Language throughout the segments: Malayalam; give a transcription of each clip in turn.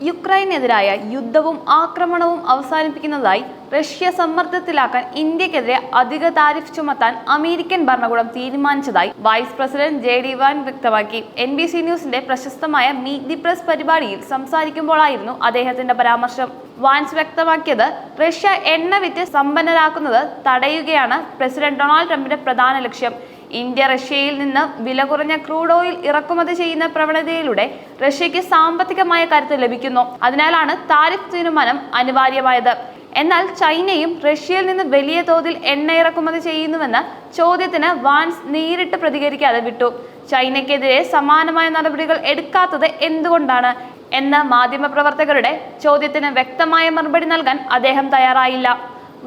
യുക്രൈനെതിരായ യുദ്ധവും ആക്രമണവും അവസാനിപ്പിക്കുന്നതായി റഷ്യ സമ്മർദ്ദത്തിലാക്കാൻ ഇന്ത്യക്കെതിരെ അധിക താരിഫ് ചുമത്താൻ അമേരിക്കൻ ഭരണകൂടം തീരുമാനിച്ചതായി വൈസ് പ്രസിഡന്റ് JD വാൻസ് വ്യക്തമാക്കി. NBC ന്യൂസിന്റെ പ്രശസ്തമായ മീറ്റ് ദി പ്രസ് പരിപാടിയിൽ സംസാരിക്കുമ്പോഴായിരുന്നു അദ്ദേഹത്തിന്റെ പരാമർശം. വാൻസ് വ്യക്തമാക്കിയത്, റഷ്യ എണ്ണ വിറ്റ് സമ്പന്നരാക്കുന്നത് തടയുകയാണ് പ്രസിഡന്റ് ഡൊണാൾഡ് ട്രംപിന്റെ പ്രധാന ലക്ഷ്യം. ഇന്ത്യ റഷ്യയിൽ നിന്ന് വില കുറഞ്ഞ ക്രൂഡ് ഓയിൽ ഇറക്കുമതി ചെയ്യുന്ന പ്രവണതയിലൂടെ റഷ്യയ്ക്ക് സാമ്പത്തികമായ കരുത്ത് ലഭിക്കുന്നു. അതിനാലാണ് താരിഫ് തീരുമാനം അനിവാര്യമായത്. എന്നാൽ ചൈനയും റഷ്യയിൽ നിന്ന് വലിയ തോതിൽ എണ്ണ ഇറക്കുമതി ചെയ്യുന്നുവെന്ന ചോദ്യത്തിന് വാൻസ് നേരിട്ട് പ്രതികരിക്കാതെ വിട്ടു. ചൈനയ്ക്കെതിരെ സമാനമായ നടപടികൾ എടുക്കാത്തത് എന്തുകൊണ്ടാണ് എന്ന മാധ്യമപ്രവർത്തകരുടെ ചോദ്യത്തിന് വ്യക്തമായ മറുപടി നൽകാൻ അദ്ദേഹം തയ്യാറായില്ല.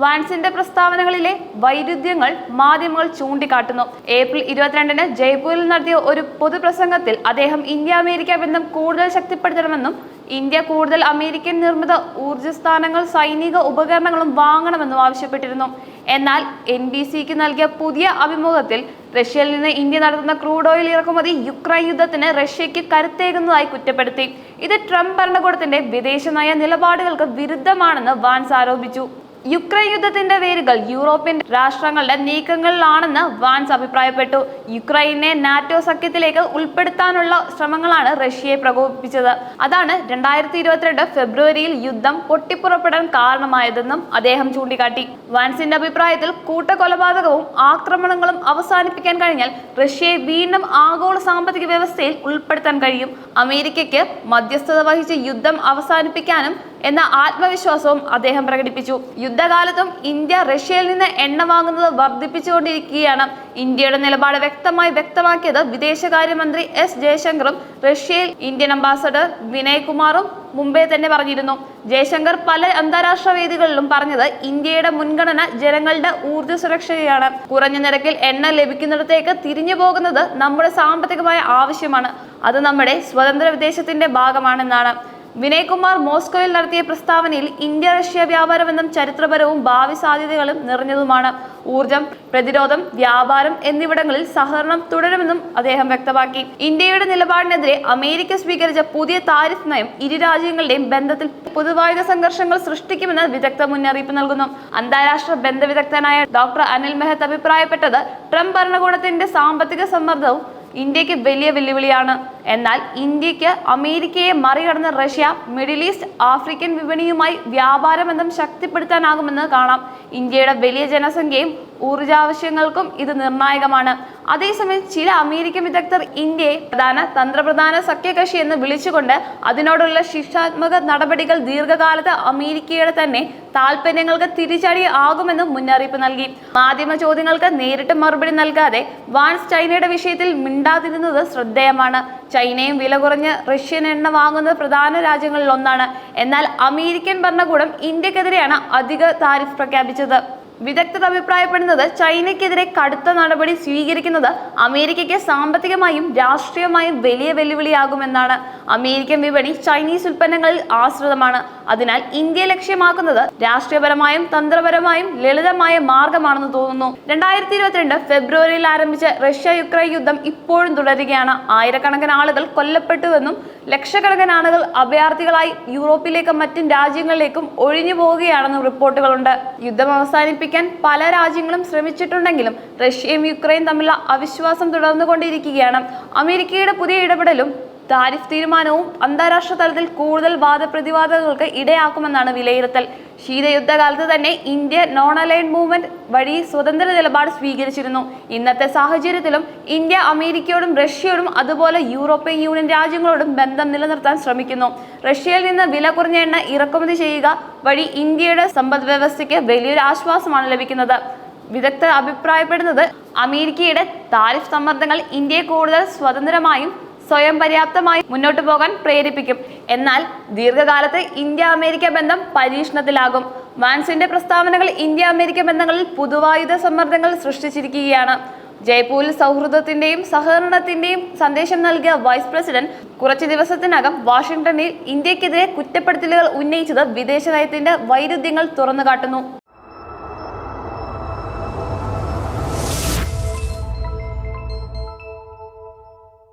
വാൻസിന്റെ പ്രസ്താവനകളിലെ വൈരുദ്ധ്യങ്ങൾ മാധ്യമങ്ങൾ ചൂണ്ടിക്കാട്ടുന്നു. ഏപ്രിൽ 22-ന് ജയ്പൂരിൽ നടത്തിയ ഒരു പൊതുപ്രസംഗത്തിൽ അദ്ദേഹം ഇന്ത്യ-അമേരിക്ക ബന്ധം കൂടുതൽ ശക്തിപ്പെടുത്തണമെന്നും ഇന്ത്യ കൂടുതൽ അമേരിക്കൻ നിർമ്മിത ഊർജ്ജസ്ഥാനങ്ങൾ സൈനിക ഉപകരണങ്ങളും വാങ്ങണമെന്നും ആവശ്യപ്പെട്ടിരുന്നു. എന്നാൽ NBCക്ക് നൽകിയ പുതിയ അഭിമുഖത്തിൽ റഷ്യയിൽ നിന്ന് ഇന്ത്യ നടത്തുന്ന ക്രൂഡ് ഓയിൽ ഇറക്കുമതി യുക്രൈൻ യുദ്ധത്തിന് റഷ്യയ്ക്ക് കരുത്തേകുന്നതായി കുറ്റപ്പെടുത്തി. ഇത് ട്രംപ് ഭരണകൂടത്തിന്റെ വിദേശനയ നിലപാടുകൾക്ക് വിരുദ്ധമാണെന്ന് വാൻസ് ആരോപിച്ചു. യുക്രൈൻ യുദ്ധത്തിന്റെ വേരുകൾ യൂറോപ്യൻ രാഷ്ട്രങ്ങളുടെ നീക്കങ്ങളിലാണെന്ന് വാൻസ് അഭിപ്രായപ്പെട്ടു. യുക്രൈനെ നാറ്റോ സഖ്യത്തിലേക്ക് ഉൾപ്പെടുത്താനുള്ള ശ്രമങ്ങളാണ് റഷ്യയെ പ്രകോപിപ്പിച്ചത്. അതാണ് 2022 ഫെബ്രുവരിയിൽ യുദ്ധം പൊട്ടിപ്പുറപ്പെടാൻ കാരണമായതെന്നും അദ്ദേഹം ചൂണ്ടിക്കാട്ടി. വാൻസിന്റെ അഭിപ്രായത്തിൽ കൂട്ടക്കൊലപാതകവും ആക്രമണങ്ങളും അവസാനിപ്പിക്കാൻ കഴിഞ്ഞാൽ റഷ്യയെ വീണ്ടും ആഗോള സാമ്പത്തിക വ്യവസ്ഥയിൽ ഉൾപ്പെടുത്താൻ കഴിയും. അമേരിക്കയ്ക്ക് മധ്യസ്ഥത വഹിച്ച് യുദ്ധം അവസാനിപ്പിക്കാനും എന്ന ആത്മവിശ്വാസവും അദ്ദേഹം പ്രകടിപ്പിച്ചു. യുദ്ധകാലത്തും ഇന്ത്യ റഷ്യയിൽ നിന്ന് എണ്ണ വാങ്ങുന്നത് വർദ്ധിപ്പിച്ചുകൊണ്ടിരിക്കുകയാണ്. ഇന്ത്യയുടെ നിലപാട് വ്യക്തമാക്കിയത് വിദേശകാര്യമന്ത്രി S ജയശങ്കറും റഷ്യയിൽ ഇന്ത്യൻ അംബാസഡർ വിനയ് കുമാറും മുമ്പേ തന്നെ പറഞ്ഞിരുന്നു. ജയശങ്കർ പല അന്താരാഷ്ട്ര വേദികളിലും പറഞ്ഞത് ഇന്ത്യയുടെ മുൻഗണന ജനങ്ങളുടെ ഊർജ്ജ സുരക്ഷയാണ്. കുറഞ്ഞ നിരക്കിൽ എണ്ണ ലഭിക്കുന്നിടത്തേക്ക് തിരിഞ്ഞു പോകുന്നത് നമ്മുടെ സാമ്പത്തികമായ ആവശ്യമാണ്. അത് നമ്മുടെ സ്വതന്ത്ര വിദേശത്തിന്റെ ഭാഗമാണെന്നാണ്. വിനയ് കുമാർ മോസ്കോയിൽ നടത്തിയ പ്രസ്താവനയിൽ ഇന്ത്യ റഷ്യ വ്യാപാര ബന്ധം ചരിത്രപരവും ഭാവി സാധ്യതകളും നിറഞ്ഞതുമാണ്. ഊർജം, പ്രതിരോധം, വ്യാപാരം എന്നിവിടങ്ങളിൽ സഹകരണം തുടരുമെന്നും അദ്ദേഹം വ്യക്തമാക്കി. ഇന്ത്യയുടെ നിലപാടിനെതിരെ അമേരിക്ക സ്വീകരിച്ച പുതിയ താരിഫ് നയം ഇരു രാജ്യങ്ങളുടെയും ബന്ധത്തിൽ പൊതുവായുധ സംഘർഷങ്ങൾ സൃഷ്ടിക്കുമെന്ന് വിദഗ്ധർ മുന്നറിയിപ്പ് നൽകുന്നു. അന്താരാഷ്ട്ര ബന്ധ വിദഗ്ധനായ ഡോക്ടർ അനിൽ മെഹത്ത് അഭിപ്രായപ്പെട്ടത്, ട്രംപ് ഭരണകൂടത്തിന്റെ സാമ്പത്തിക സമ്മർദ്ദവും ഇന്ത്യക്ക് വലിയ വെല്ലുവിളിയാണ്. എന്നാൽ ഇന്ത്യക്ക് അമേരിക്കയെ മറികടന്ന് റഷ്യ, മിഡിൽ ഈസ്റ്റ്, ആഫ്രിക്കൻ വിപണിയുമായി വ്യാപാര ബന്ധം ശക്തിപ്പെടുത്താനാകുമെന്ന് കാണാം. ഇന്ത്യയുടെ വലിയ ജനസംഖ്യയും ഊർജാവശ്യങ്ങൾക്കും ഇത് നിർണായകമാണ്. അതേസമയം ചില അമേരിക്കൻ വിദഗ്ധർ ഇന്ത്യയെ തന്ത്രപ്രധാന സഖ്യകക്ഷി എന്ന് വിളിച്ചുകൊണ്ട് അതിനോടുള്ള ശിക്ഷാത്മക നടപടികൾ ദീർഘകാലത്ത് അമേരിക്കയുടെ തന്നെ താൽപര്യങ്ങൾക്ക് തിരിച്ചടി ആകുമെന്ന് മുന്നറിയിപ്പ് നൽകി. മാധ്യമ ചോദ്യങ്ങൾക്ക് നേരിട്ട് മറുപടി നൽകാതെ വാൻസ് ചൈനയുടെ വിഷയത്തിൽ മിണ്ടാതിരുന്നത് ശ്രദ്ധേയമാണ്. ചൈനയും വില കുറഞ്ഞ റഷ്യൻ എണ്ണ വാങ്ങുന്നത് പ്രധാന രാജ്യങ്ങളിൽ ഒന്നാണ്. എന്നാൽ അമേരിക്കൻ ഭരണകൂടം ഇന്ത്യക്കെതിരെയാണ് അധിക താരിഫ് പ്രഖ്യാപിച്ചത്. വിദഗ്ധർ അഭിപ്രായപ്പെടുന്നത്, ചൈനയ്ക്കെതിരെ കടുത്ത നടപടി സ്വീകരിക്കുന്നത് അമേരിക്കയ്ക്ക് സാമ്പത്തികമായും രാഷ്ട്രീയമായും വലിയ വെല്ലുവിളിയാകുമെന്നാണ്. അമേരിക്കൻ വിപണി ചൈനീസ് ഉൽപ്പന്നങ്ങളിൽ ആശ്രിതമാണ്. അതിനാൽ ഇന്ത്യ ലക്ഷ്യമാക്കുന്നത് രാഷ്ട്രീയപരമായും തന്ത്രപരമായും ലളിതമായ മാർഗമാണെന്ന് തോന്നുന്നു. 2022 ഫെബ്രുവരിയിൽ ആരംഭിച്ച റഷ്യ-യുക്രൈൻ യുദ്ധം ഇപ്പോഴും തുടരുകയാണ്. ആയിരക്കണക്കിന് ആളുകൾ കൊല്ലപ്പെട്ടുവെന്നും ലക്ഷക്കണക്കിന് ആളുകൾ അഭയാർത്ഥികളായി യൂറോപ്പിലേക്കും മറ്റും രാജ്യങ്ങളിലേക്കും ഒഴിഞ്ഞു പോവുകയാണെന്നും റിപ്പോർട്ടുകളുണ്ട്. യുദ്ധം അവസാനിപ്പിക്കാൻ പല രാജ്യങ്ങളും ശ്രമിച്ചിട്ടുണ്ടെങ്കിലും റഷ്യയും യുക്രൈൻ തമ്മിലുള്ള അവിശ്വാസം തുടർന്നുകൊണ്ടിരിക്കുകയാണ്. അമേരിക്കയുടെ പുതിയ ഇടപെടലും താരിഫ് തീരുമാനവും അന്താരാഷ്ട്ര തലത്തിൽ കൂടുതൽ വാദപ്രതിവാദങ്ങൾക്ക് ഇടയാക്കുമെന്നാണ് വിലയിരുത്തൽ. ശീതയുദ്ധകാലത്ത് തന്നെ ഇന്ത്യ നോൺ അലൈൻഡ് മൂവ്മെന്റ് വഴി സ്വതന്ത്ര നിലപാട് സ്വീകരിച്ചിരുന്നു. ഇന്നത്തെ സാഹചര്യത്തിലും ഇന്ത്യ അമേരിക്കയോടും റഷ്യയോടും അതുപോലെ യൂറോപ്യൻ യൂണിയൻ രാജ്യങ്ങളോടും ബന്ധം നിലനിർത്താൻ ശ്രമിക്കുന്നു. റഷ്യയിൽ നിന്ന് വില കുറഞ്ഞ എണ്ണ ഇറക്കുമതി ചെയ്യുക വഴി ഇന്ത്യയുടെ സമ്പദ് വ്യവസ്ഥയ്ക്ക് വലിയൊരു ആശ്വാസമാണ് ലഭിക്കുന്നത്. വിദഗ്ധർ അഭിപ്രായപ്പെടുന്നത്, അമേരിക്കയുടെ താരിഫ് സമ്മർദ്ദങ്ങൾ ഇന്ത്യയെ കൂടുതൽ സ്വതന്ത്രമായും സ്വയം പര്യാപ്തമായി മുന്നോട്ട് പോകാൻ പ്രേരിപ്പിക്കും. എന്നാൽ ദീർഘകാലത്ത് ഇന്ത്യ-അമേരിക്ക ബന്ധം പരീക്ഷണത്തിലാകും. വാൻസിന്റെ പ്രസ്താവനകൾ ഇന്ത്യ-അമേരിക്ക ബന്ധങ്ങളിൽ പുതുവായുധ സമ്മർദ്ദങ്ങൾ സൃഷ്ടിച്ചിരിക്കുകയാണ്. ജയ്പൂരിൽ സൗഹൃദത്തിന്റെയും സഹകരണത്തിന്റെയും സന്ദേശം നൽകിയ വൈസ് പ്രസിഡന്റ് കുറച്ചു ദിവസത്തിനകം വാഷിംഗ്ടണിൽ ഇന്ത്യക്കെതിരെ കുറ്റപ്പെടുത്തലുകൾ ഉന്നയിച്ചത് വിദേശ നയത്തിന്റെ വൈരുദ്ധ്യങ്ങൾ തുറന്നുകാട്ടുന്നു.